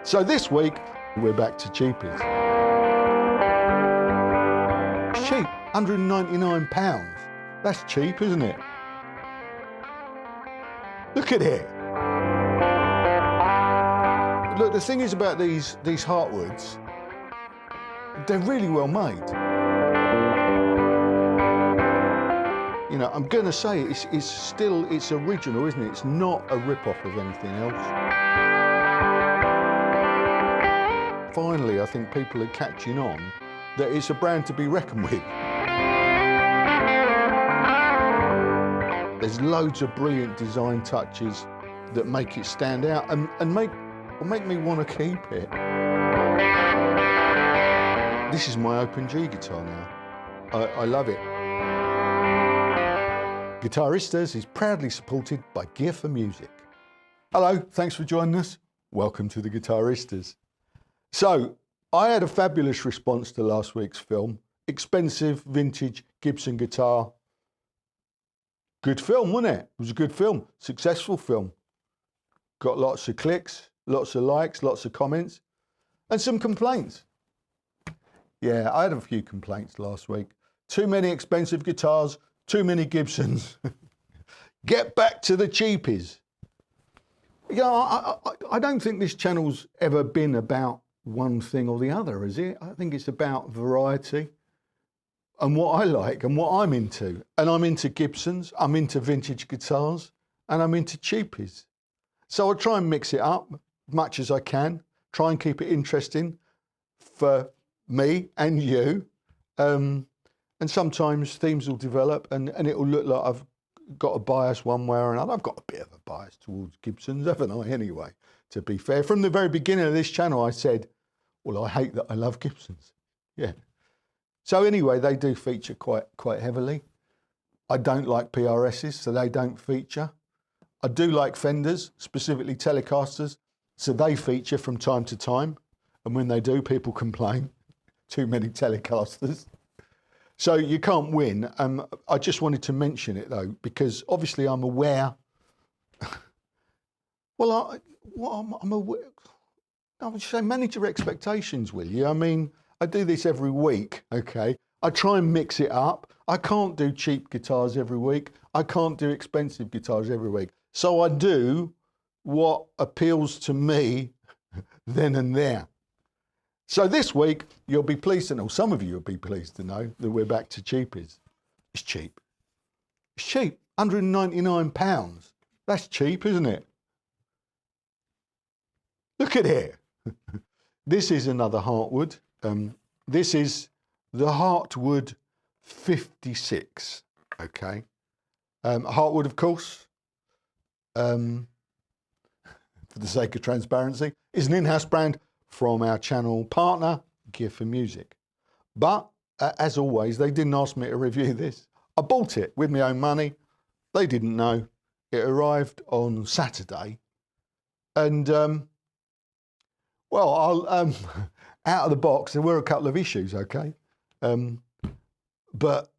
So this week, we're back to cheapies. It's cheap, £199. That's cheap, isn't it? Look at it. Look, the thing is about these Hartwoods, they're really well made. You know, I'm gonna say it's original, isn't it? It's not a rip-off of anything else. Finally, I think people are catching on that it's a brand to be reckoned with. There's loads of brilliant design touches that make it stand out and make me want to keep it. This is my open G guitar now. I love it. Guitaristas is proudly supported by Gear for Music. Hello, thanks for joining us. Welcome to the Guitaristas. So, I had a fabulous response to last week's film. Expensive, vintage Gibson guitar. Good film, wasn't it? It was a good film, successful film. Got lots of clicks, lots of likes, lots of comments, and some complaints. Yeah, I had a few complaints last week. Too many expensive guitars, too many Gibsons. Get back to the cheapies. Yeah, I don't think this channel's ever been about one thing or the other, is it? I think it's about variety and what I like and what I'm into. And I'm into Gibsons, I'm into vintage guitars, and I'm into cheapies. So I try and mix it up as much as I can, try and keep it interesting for me and you. And sometimes themes will develop and it will look like I've got a bias one way or another. I've got a bit of a bias towards Gibsons, haven't I, anyway, to be fair. From the very beginning of this channel, I said, well, I hate that I love Gibsons. Yeah. So anyway, they do feature quite heavily. I don't like PRSs, so they don't feature. I do like Fenders, specifically Telecasters, so they feature from time to time. And when they do, people complain. Too many Telecasters. So you can't win. I just wanted to mention it though, because obviously I'm aware. Well, I'm aware. I would say manage your expectations, will you? I mean, I do this every week, okay? I try and mix it up. I can't do cheap guitars every week. I can't do expensive guitars every week. So I do what appeals to me then and there. So this week, you'll be pleased to know, some of you will be pleased to know that we're back to cheapies. It's cheap. It's cheap, £199. That's cheap, isn't it? Look at it. This is another Hartwood. This is the Hartwood 56, okay? Hartwood, of course, for the sake of transparency, is an in-house brand from our channel partner, Gear for Music. But, as always, they didn't ask me to review this. I bought it with my own money. They didn't know. It arrived on Saturday. And, well, I'll, out of the box, there were a couple of issues, okay? But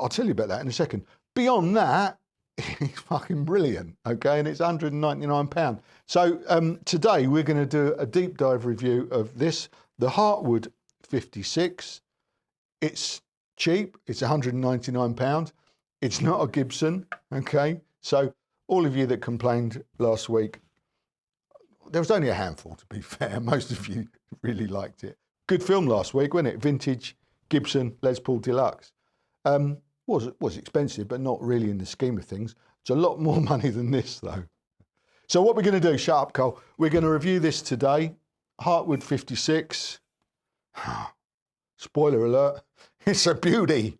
I'll tell you about that in a second. Beyond that, it's fucking brilliant, okay? And it's £199. So today we're going to do a deep dive review of this, the Hartwood 56. It's cheap, it's £199. It's not a Gibson, okay? So all of you that complained last week, there was only a handful, to be fair. Most of you really liked it. Good film last week, wasn't it? Vintage Gibson Les Paul Deluxe. Was expensive, but not really in the scheme of things. It's a lot more money than this, though. So what we're going to do, shut up, Cole. We're going to review this today. Hartwood 56. Spoiler alert. It's a beauty.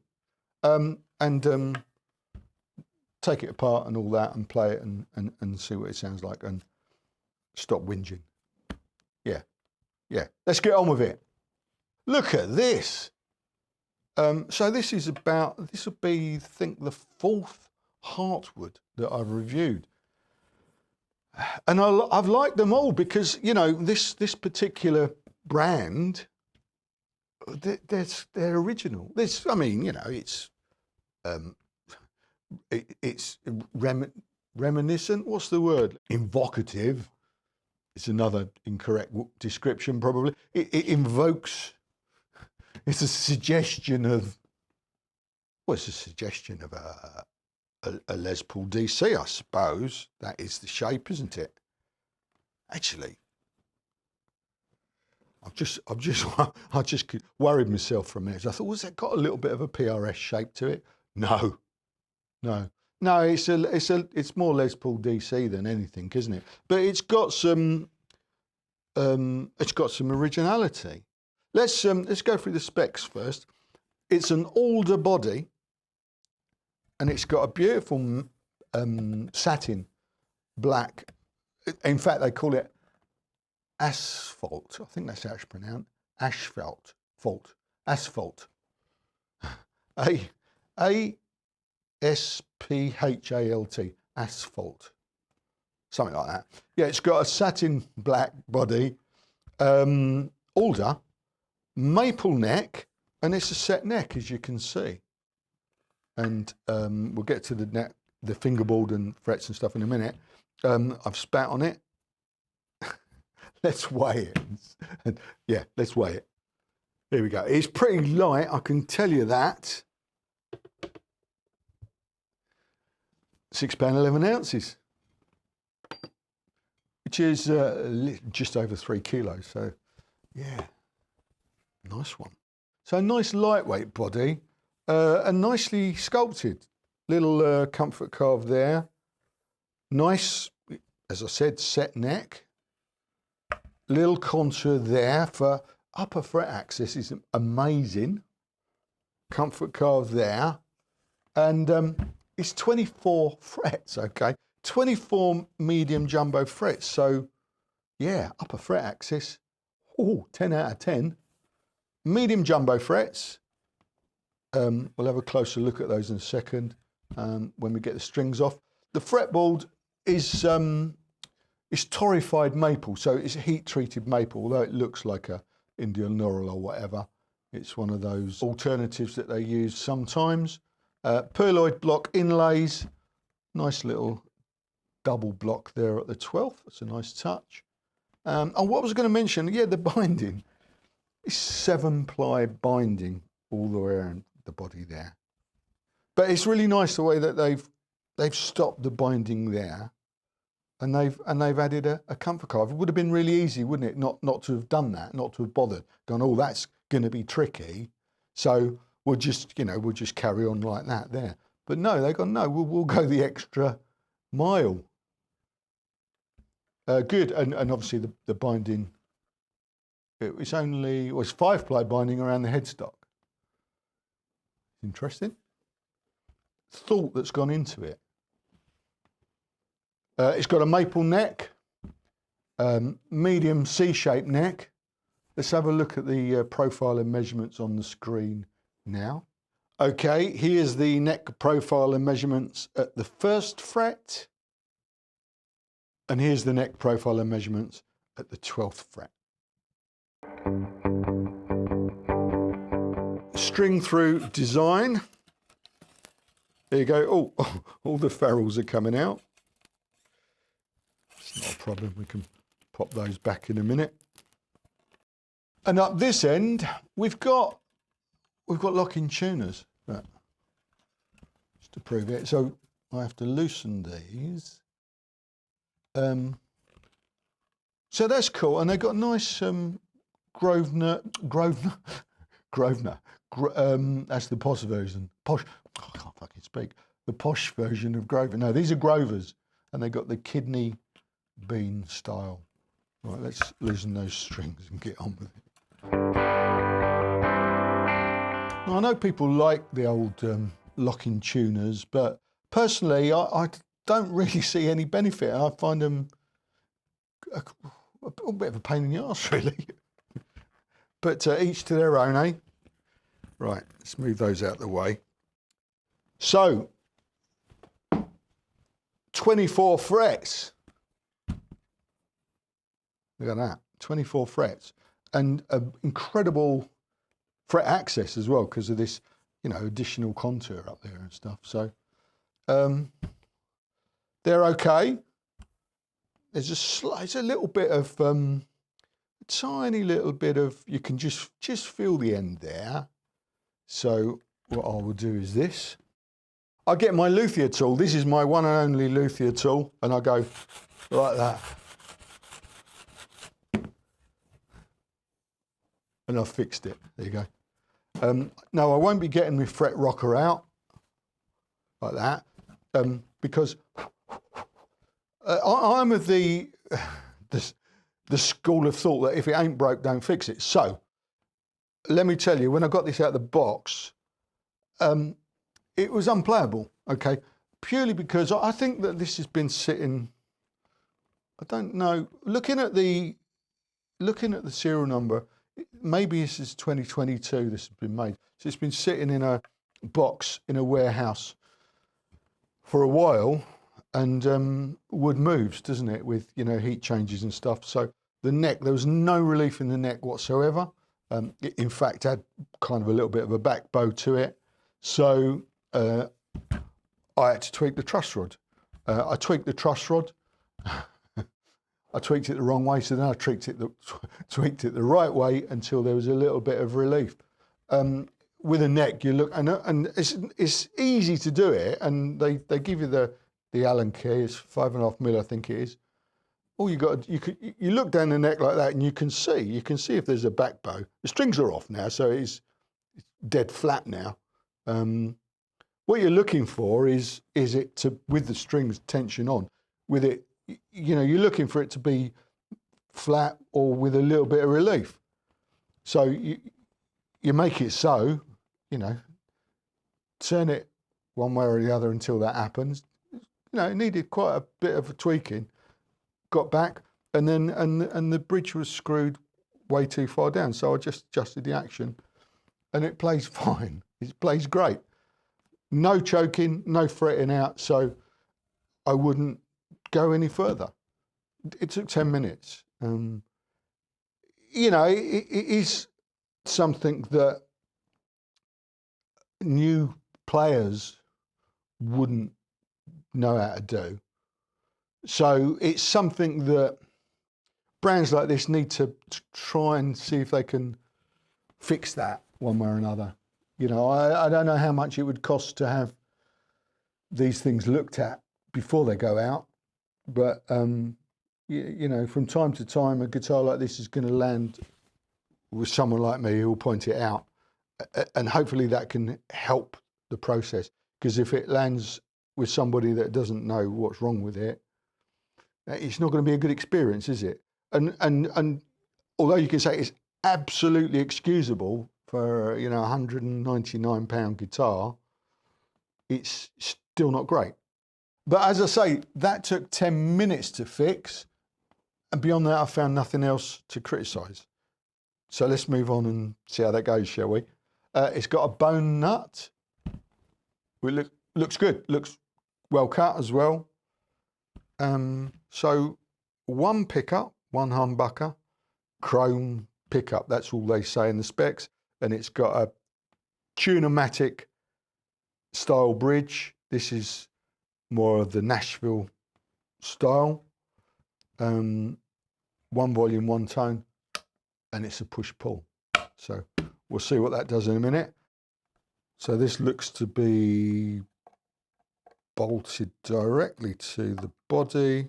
Take it apart and all that and play it and see what it sounds like and stop whinging. Yeah. Let's get on with it. Look at this. So this will be, I think, the fourth Hartwood that I've reviewed. And I've liked them all because, you know, this particular brand, they're original. This, I mean, you know, it's reminiscent. What's the word? Evocative. It's another incorrect description, probably. It invokes, it's a suggestion of, well, it's a suggestion of a Les Paul DC, I suppose. That is the shape, isn't it? Actually, I just worried myself for a minute. I thought, was that got a little bit of a PRS shape to it? No. It's more Les Paul DC than anything, isn't it? But it's got some originality. Let's go through the specs first. It's an alder body, and it's got a beautiful satin black. In fact, they call it asphalt. I think that's how it's pronounced. Asphalt. ASPHALT. Asphalt. Something like that. Yeah, it's got a satin black body, alder, maple neck, and it's a set neck, as you can see. And we'll get to the neck, the fingerboard and frets and stuff in a minute. I've spat on it. Let's weigh it. Yeah, let's weigh it. Here we go. It's pretty light, I can tell you that. £6 11 ounces, which is just over 3 kilos. So, yeah, nice one. So, nice lightweight body, and nicely sculpted. Little comfort carve there. Nice, as I said, set neck. Little contour there for upper fret access is amazing. Comfort carve there. And it's 24 frets, okay? 24 medium jumbo frets. So, yeah, upper fret access. Oh, 10 out of 10. Medium jumbo frets. We'll have a closer look at those in a second when we get the strings off. The fretboard is torrefied maple, so it's heat-treated maple, although it looks like a Indian laurel or whatever. It's one of those alternatives that they use sometimes. Perloid block inlays, nice little double block there at the 12th. That's a nice touch. And what I was going to mention, yeah, the binding. It's 7-ply binding all the way around the body there. But it's really nice the way that they've stopped the binding there. And they've added a comfort carve. It would have been really easy, wouldn't it, not to have done that, not to have bothered, gone, oh, that's going to be tricky, so we'll just carry on like that there. But no, they've gone, no, we'll go the extra mile. Good, and obviously the binding, it's 5-ply binding around the headstock. Interesting. Thought that's gone into it. It's got a maple neck, medium C-shaped neck. Let's have a look at the profile and measurements on the screen now. Okay, here's the neck profile and measurements at the 1st fret. And here's the neck profile and measurements at the 12th fret. String through design. There you go. Oh, all the ferrules are coming out. Not a problem, we can pop those back in a minute. And up this end, we've got locking tuners, just to prove it. So I have to loosen these. So that's cool, and they've got nice Grosvenor. That's the posh version. Posh. Oh, I can't fucking speak. The posh version of Grosvenor. No, these are Grovers, and they got the kidney bean style. Right, let's loosen those strings and get on with it. Now, I know people like the old locking tuners, but personally, I don't really see any benefit. I find them a bit of a pain in the arse, really. But each to their own, eh? Right, let's move those out of the way. So, 24 frets. Look at that, 24 frets, and incredible fret access as well because of this, additional contour up there and stuff. So they're okay. it's a little bit of, a tiny little bit of, you can just feel the end there. So what I will do is this. I get my luthier tool. This is my one and only luthier tool, and I go like that. And I've fixed it. There you go. No, I won't be getting my fret rocker out like that, because I'm of the school of thought that if it ain't broke, don't fix it. So let me tell you, when I got this out of the box, it was unplayable, okay? Purely because I think that this has been sitting, I don't know, looking at the serial number, maybe this is 2022 this has been made. So it's been sitting in a box in a warehouse for a while, and wood moves, doesn't it, with, you know, heat changes and stuff. So the neck, there was no relief in the neck whatsoever. It, in fact, had kind of a little bit of a back bow to it. So I had to tweak the truss rod. I tweaked the truss rod. I tweaked it the wrong way, so then I tweaked it the right way until there was a little bit of relief. With a neck, you look, and it's easy to do it, and they give you the Allen key. It's 5.5mm, I think it is. All you got, you look down the neck like that, and you can see if there's a back bow. The strings are off now, so it's dead flat now. What you're looking for is it to, with the strings tension on, with it, you know, you're looking for it to be flat or with a little bit of relief. So you make it so, you know, turn it one way or the other until that happens. You know, it needed quite a bit of a tweaking. Got back, and then and the bridge was screwed way too far down, so I just adjusted the action, and it plays fine. It plays great. No choking, no fretting out, so I wouldn't go any further. It took 10 minutes. You know, it is something that new players wouldn't know how to do. So it's something that brands like this need to try and see if they can fix that one way or another. You know, I don't know how much it would cost to have these things looked at before they go out, but you know, from time to time, a guitar like this is going to land with someone like me who will point it out, and hopefully that can help the process. Because if it lands with somebody that doesn't know what's wrong with it, it's not going to be a good experience, is it? And although you can say it's absolutely excusable for, you know, £199 guitar, it's still not great. But as I say, that took 10 minutes to fix, and beyond that I found nothing else to criticise. So let's move on and see how that goes, shall we? It's got a bone nut. It looks good, looks well cut as well. So one pickup, one humbucker, chrome pickup, that's all they say in the specs, and it's got a Tune-o-matic style bridge. This is more of the Nashville style. One volume, one tone, and it's a push-pull. So we'll see what that does in a minute. So this looks to be bolted directly to the body.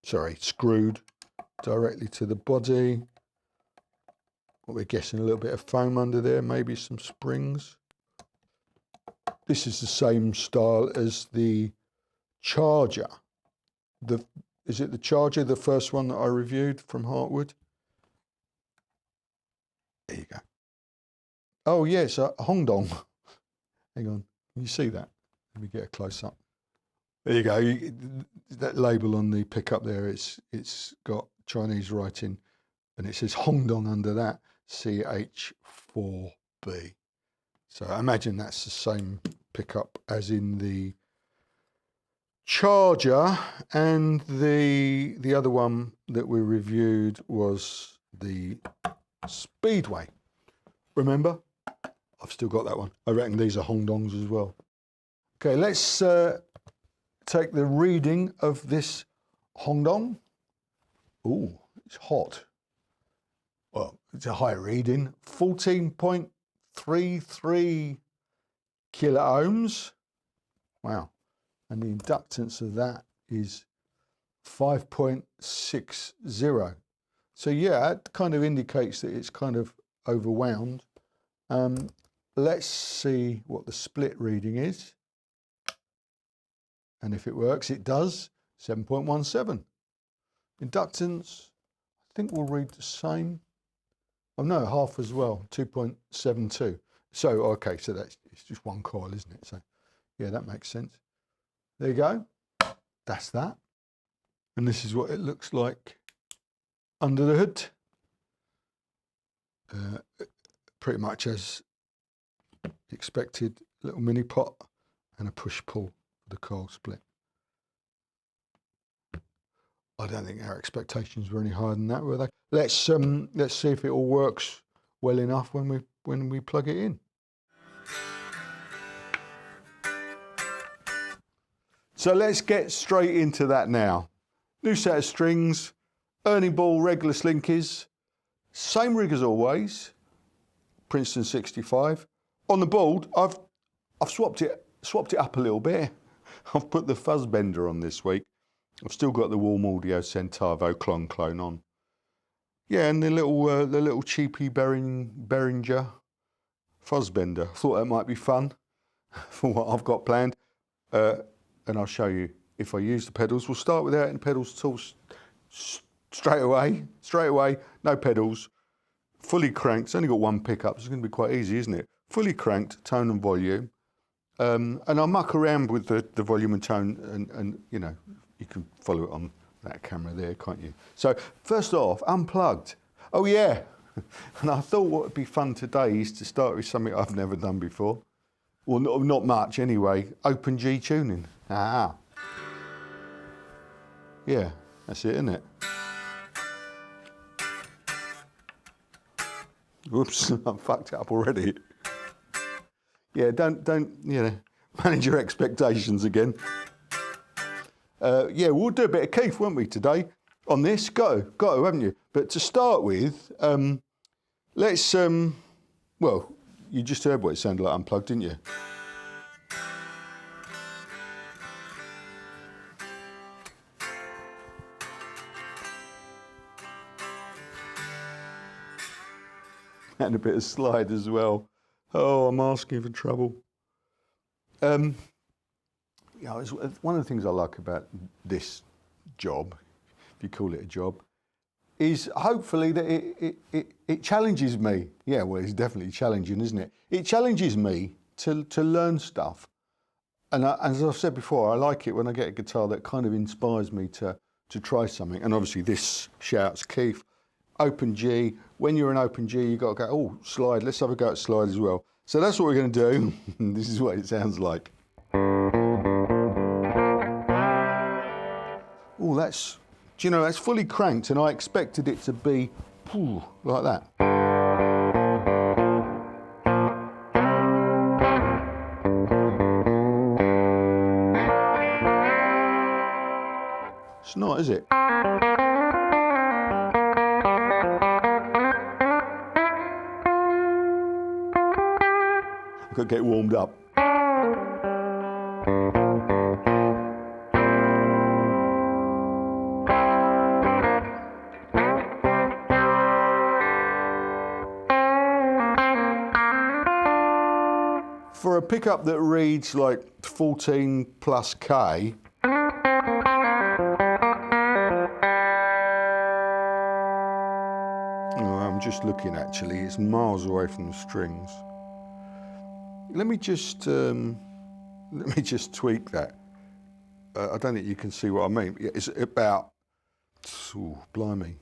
Sorry, screwed directly to the body. What we're guessing, a little bit of foam under there, maybe some springs. This is the same style as the Charger. Is it the Charger, the first one that I reviewed from Hartwood? There you go. Oh yes, a hongdong. Hang on, can you see that? Let me get a close up. There you go. That label on the pickup there, it's got Chinese writing, and it says hongdong under that, CH4B. So I imagine that's the same pickup as in the Charger, and the other one that we reviewed was the Speedway. Remember? I've still got that one. I reckon these are hongdongs as well. Okay, let's take the reading of this hongdong. Ooh, it's hot. Well, it's a high reading, 14.33 kilo ohms. Wow. And the inductance of that is 5.60. So yeah, it kind of indicates that it's kind of overwound. Let's see what the split reading is. And if it works, it does, 7.17. Inductance, I think we'll read the same. Oh no, half as well, 2.72. So, okay, so it's just one coil, isn't it? So, yeah, that makes sense. There you go. That's that. And this is what it looks like under the hood. Pretty much as expected, little mini pot and a push-pull for the coil split. I don't think our expectations were any higher than that, were they? Let's see if it all works well enough when we plug it in. So let's get straight into that now. New set of strings, Ernie Ball regular slinkies, same rig as always, Princeton 65. On the board, I've swapped it up a little bit. I've put the Fuzz bender on this week. I've still got the Warm Audio Centavo clone on. Yeah, and the little cheapy Behringer Fuzz bender. I thought that might be fun for what I've got planned. And I'll show you if I use the pedals. We'll start with out in pedals tools straight away, no pedals, fully cranked. It's only got one pickup, so it's going to be quite easy, isn't it? Fully cranked, tone and volume. And I'll muck around with the volume and tone, and you know, you can follow it on that camera there, can't you? So first off, unplugged. Oh yeah, and I thought what would be fun today is to start with something I've never done before. Well, not much anyway, open G tuning. Ah. Yeah, that's it, isn't it? Whoops, I fucked it up already. Yeah, don't you know, manage your expectations again. Yeah, we'll do a bit of Keith, won't we, today? On this, got to, haven't you? But to start with, let's, well, you just heard what it sounded like unplugged, didn't you? And a bit of slide as well. Oh, I'm asking for trouble. Yeah, it's one of the things I like about this job, if you call it a job, is hopefully that it challenges me. Yeah, well, it's definitely challenging, isn't it? It challenges me to learn stuff. And as I've said before, I like it when I get a guitar that kind of inspires me to try something. And obviously this shouts Keith, open G. When you're in open G, you've got to go, oh, slide, let's have a go at slide as well. So that's what we're going to do. This is what it sounds like. Oh, that's, do you know, that's fully cranked, and I expected it to be like that. It's not, is it? I've got to get warmed up. For a pickup that reads like 14 plus K, I'm just looking actually, it's miles away from the strings. Let me just tweak that. I don't think you can see what I mean. It's about, blimey,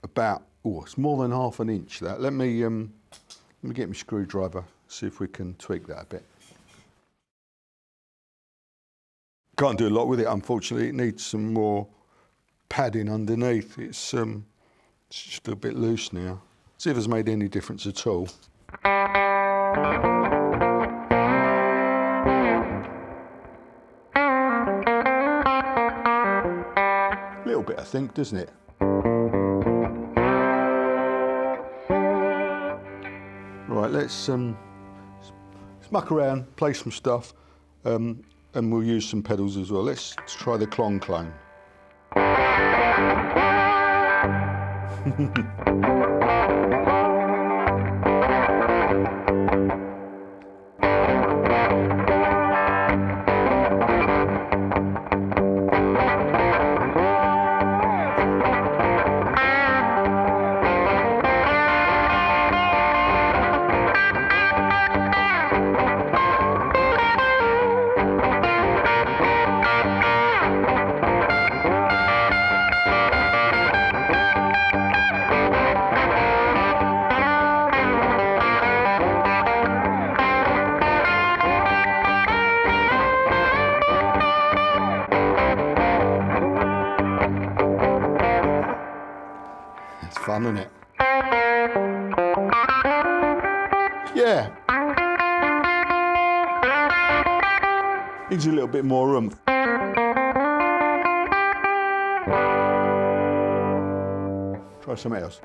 it's more than half an inch. That. Let me get my screwdriver. See if we can tweak that a bit. Can't do a lot with it, unfortunately. It needs some more padding underneath. It's just a bit loose now. See if it's made any difference at all. Little bit, I think, doesn't it? Right, let's muck around, play some stuff, and we'll use some pedals as well. Let's try the clone clone. Fun, isn't it? Yeah. Needs a little bit more oomph. Try something else.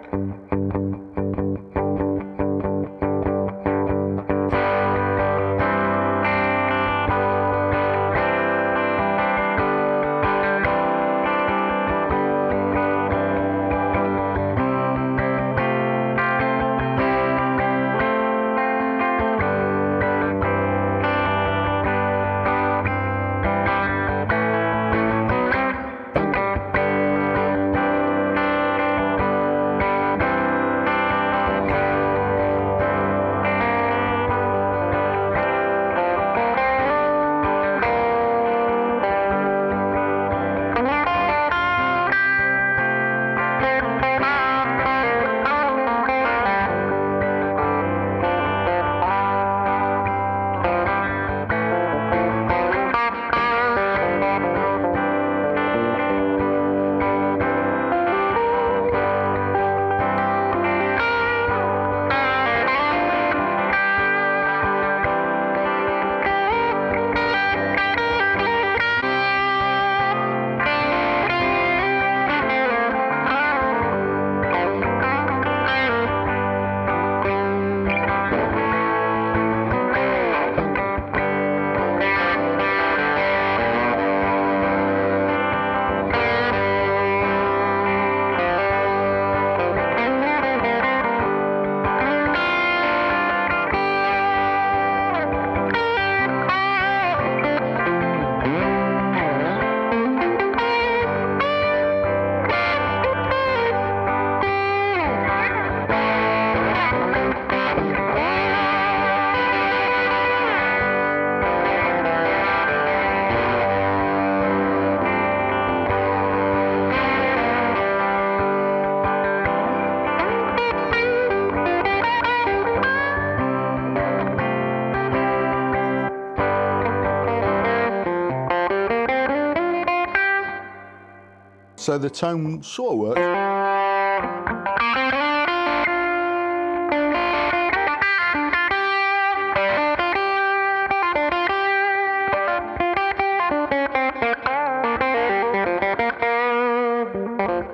So the tone sort of works.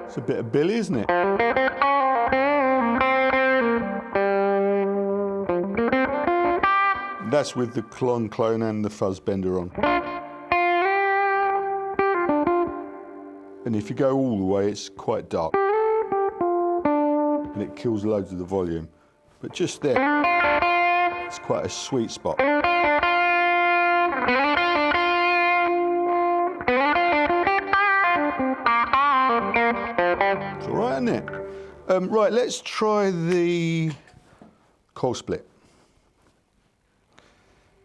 It's a bit of Billy, isn't it? That's with the clone and the fuzz bender on. And if you go all the way, it's quite dark. And it kills loads of the volume. But just there, it's quite a sweet spot. It's all right, isn't it? Right, let's try the coil split.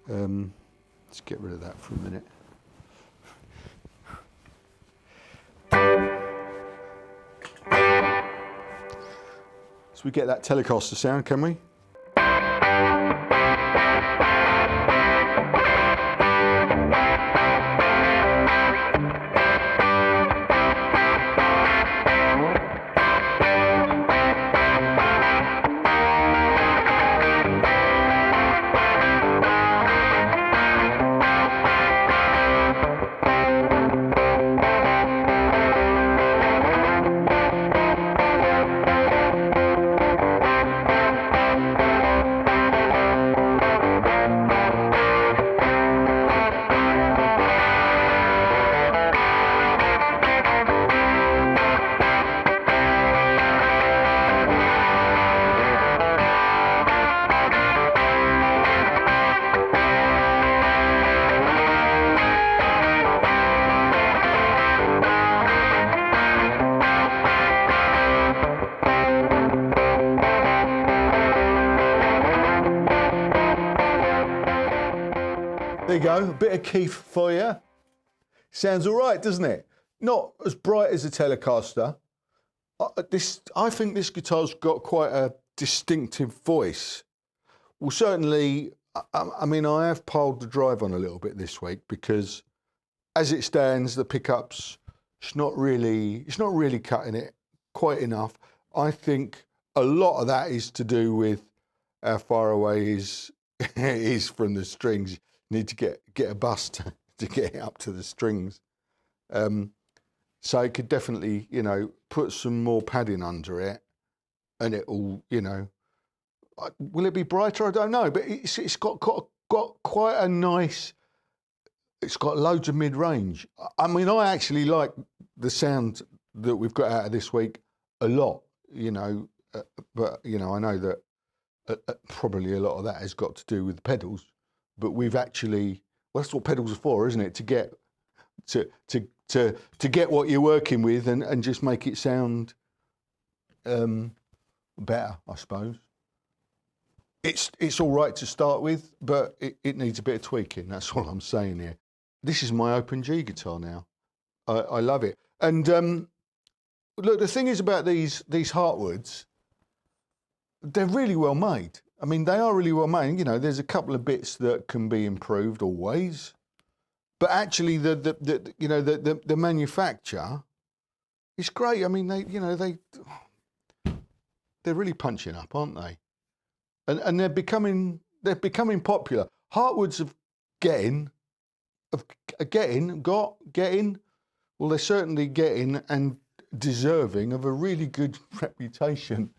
Let's get rid of that for a minute. So we get that Telecaster sound, can we? There you go, a bit of Keith for you. Sounds all right, doesn't it? Not as bright as a Telecaster. I think this guitar's got quite a distinctive voice. Well, certainly, I mean, I have piled the drive on a little bit this week because as it stands, the pickups, it's not really cutting it quite enough. I think a lot of that is to do with how far away is from the strings. You need to get a bus to get it up to the strings. So it could definitely, you know, put some more padding under it, and it'll, you know, will it be brighter? I don't know, but it's got quite a nice. It's got loads of mid-range. I mean, I actually like the sound that we've got out of this week a lot, you know, but, you know, I know that probably a lot of that has got to do with the pedals, but we've actually, well, that's what pedals are for, isn't it? To get what you're working with and just make it sound better, I suppose. It's all right to start with, but it needs a bit of tweaking. That's all I'm saying here. This is my Open G guitar now. I love it. And look, the thing is about these Hartwoods, they're really well made. I mean, they are really well made. You know, there's a couple of bits that can be improved always, but actually the manufacture is great. I mean, they're really punching up, aren't they? And they're becoming popular. Hartwoods have getting. Well, they're certainly getting and deserving of a really good reputation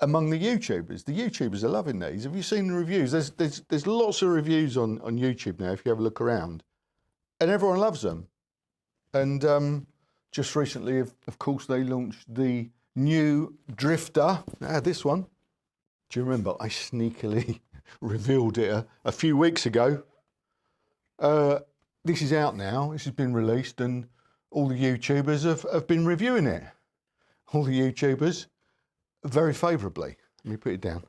among the YouTubers. The YouTubers are loving these. Have you seen the reviews? There's lots of reviews on YouTube now, if you have a look around, and everyone loves them. And just recently, of course, they launched the new Drifter. This one. Do you remember? I sneakily revealed it a few weeks ago. This is out now. This has been released, and all the YouTubers have been reviewing it. All the YouTubers very favourably. Let me put it down.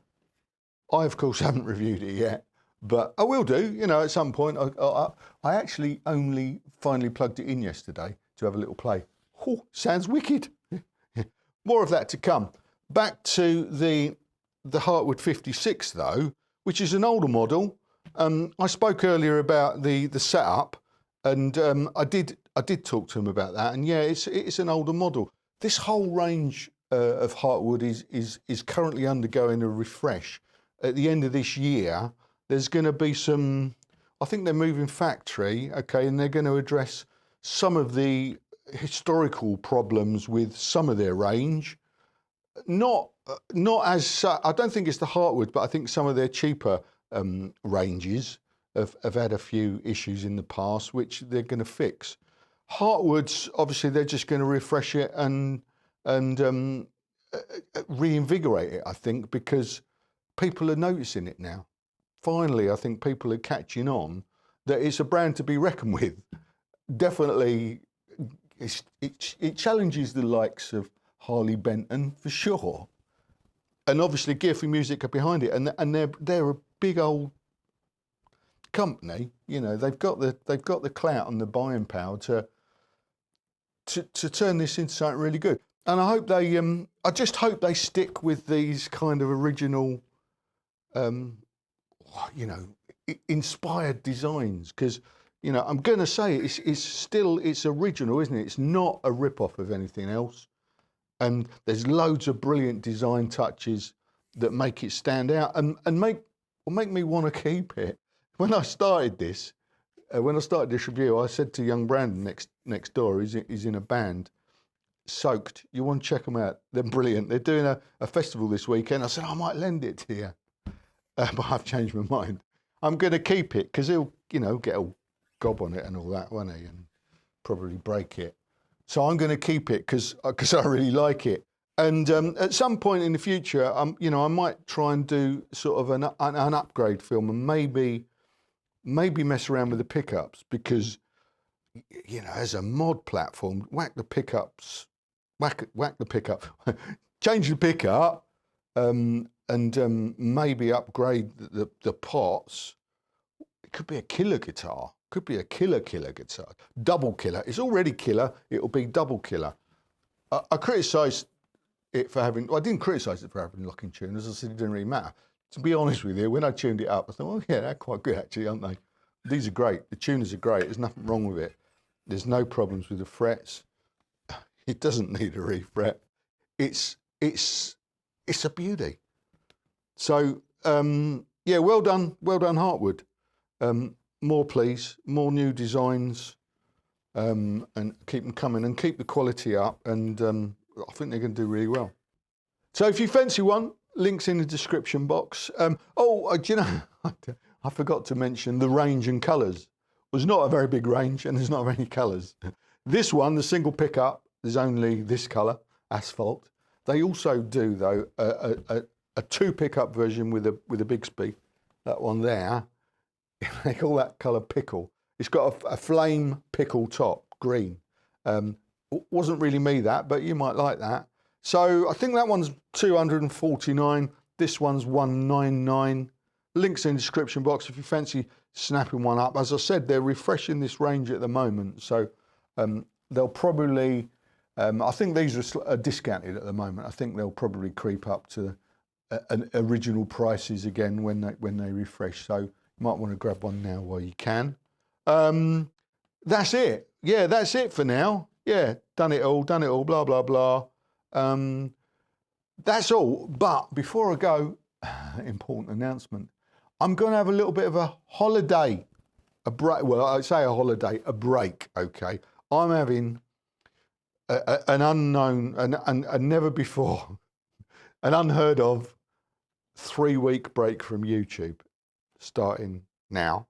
I, of course, haven't reviewed it yet, but I will do. You know, at some point. I actually only finally plugged it in yesterday to have a little play. Oh, sounds wicked. More of that to come. Back to the Hartwood 56 though, which is an older model. I spoke earlier about the setup, and I did talk to him about that. And yeah, it's an older model. This whole range of Hartwood is currently undergoing a refresh. At the end of this year, there's going to be some. I think they're moving factory, okay, and they're going to address some of the historical problems with some of their range. Not as I don't think it's the Hartwood, but I think some of their cheaper ranges have had a few issues in the past, which they're going to fix. Hartwoods, obviously, they're just going to refresh it and reinvigorate it, I think, because people are noticing it now. Finally, I think people are catching on that it's a brand to be reckoned with. Definitely, it challenges the likes of Harley Benton for sure, and obviously Gear for Music are behind it, and they're a big old company. You know, they've got the clout and the buying power to turn this into something really good. And I hope they I just hope they stick with these kind of original you know, inspired designs, because, you know, I'm going to say it's original, isn't it? It's not a rip-off of anything else. And there's loads of brilliant design touches that make it stand out and make me want to keep it. When I started this review, I said to young Brandon next door, he's in a band, Soaked. You want to check them out? They're brilliant. They're doing a festival this weekend. I said, I might lend it to you. But I've changed my mind. I'm going to keep it because he'll, you know, get a gob on it and all that, won't he? And probably break it. So I'm going to keep it because I really like it. And at some point in the future, you know, I might try and do sort of an upgrade film and maybe mess around with the pickups, because, you know, as a mod platform, whack the pickup, change the pickup, and maybe upgrade the pots. could be a killer guitar. Could be a killer guitar. Double killer. It's already killer. It'll be double killer. I criticised it for having, well, I didn't criticise it for having locking tuners. I said it didn't really matter. To be honest with you, when I tuned it up, I thought, oh yeah, they're quite good actually, aren't they? These are great. The tuners are great. There's nothing wrong with it. There's no problems with the frets. It doesn't need a refret. It's a beauty. So yeah, well done, Hartwood. More please, more new designs, and keep them coming and keep the quality up. And I think they're going to do really well. So if you fancy one, links in the description box. Do you know, I forgot to mention the range and colours. There's not a very big range and there's not many colours. This one, the single pickup, there's only this colour, asphalt. They also do though a 2 pickup version with a Bigsby. That one there, they call that colour pickle. It's got a flame pickle top, green. Wasn't really me that, but you might like that. So I think that one's 249. This one's 199. Links in the description box if you fancy snapping one up. As I said, they're refreshing this range at the moment. So they'll probably, I think these are discounted at the moment. I think they'll probably creep up to original prices again when they refresh. So you might want to grab one now while you can. That's it. Yeah, that's it for now. Yeah, done it all, blah, blah, blah. That's all. But before I go, important announcement. I'm going to have a little bit of a holiday, a break. Well, I say a holiday, a break, okay? I'm having an unknown, and never before, an unheard of 3-week break from YouTube, starting now,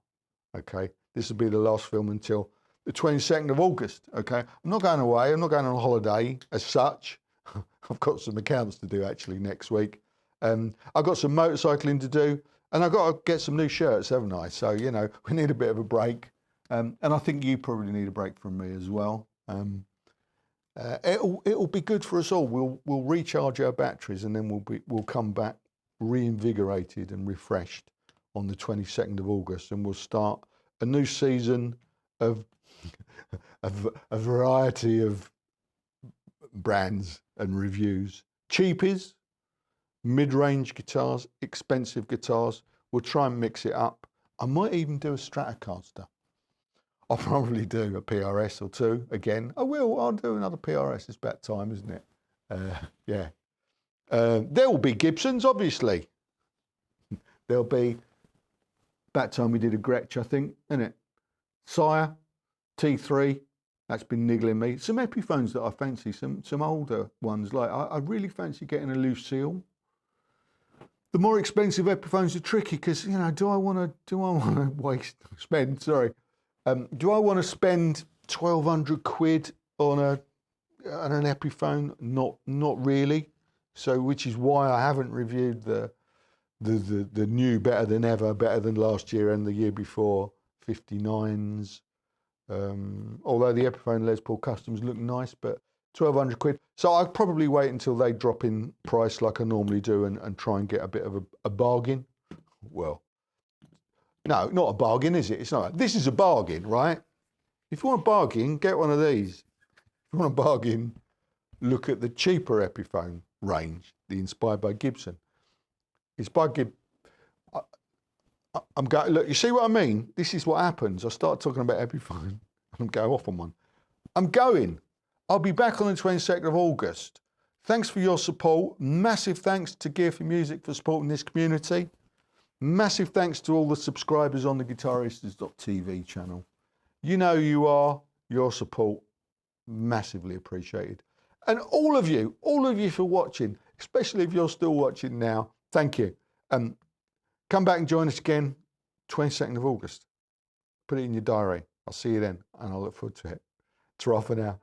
okay? This will be the last film until the 22nd of August, okay? I'm not going away, I'm not going on holiday as such. I've got some accounts to do actually next week. I've got some motorcycling to do, and I've got to get some new shirts, haven't I? So, you know, we need a bit of a break. And I think you probably need a break from me as well. It'll be good for us all. We'll recharge our batteries, and then we'll come back reinvigorated and refreshed on the 22nd of August, and we'll start a new season of a variety of brands and reviews. Cheapies, mid-range guitars, expensive guitars. We'll try and mix it up. I might even do a Stratocaster. I'll probably do a PRS or two again. I'll do another PRS. It's about time, isn't it? Yeah. There will be Gibsons, obviously. There'll be, about time we did a Gretsch, I think, isn't it? Sire, T3, that's been niggling me. Some Epiphones that I fancy, some older ones. Like I really fancy getting a Lucille. The more expensive Epiphones are tricky because, you know, do I want to spend 1,200 quid on an Epiphone? Not really. So, which is why I haven't reviewed the new Better Than Ever, Better Than Last Year and the year before 59s. Although the Epiphone Les Paul Customs look nice, but 1,200 quid. So I'd probably wait until they drop in price like I normally do and try and get a bit of a bargain. Well, no, not a bargain, is it? It's not. This is a bargain, right? If you want a bargain, get one of these. If you want a bargain, look at the cheaper Epiphone range, the Inspired by Gibson. Inspired Gib. I'm going, look, you see what I mean? This is what happens. I start talking about Epiphone and I'm going off on one. I'm going. I'll be back on the 22nd of August. Thanks for your support. Massive thanks to Gear for Music for supporting this community. Massive thanks to all the subscribers on the guitaristas.tv channel. You know you are. Your support, massively appreciated. And all of you for watching, especially if you're still watching now, thank you. Come back and join us again, 22nd of August. Put it in your diary. I'll see you then, and I look forward to it. Ta-ra for now.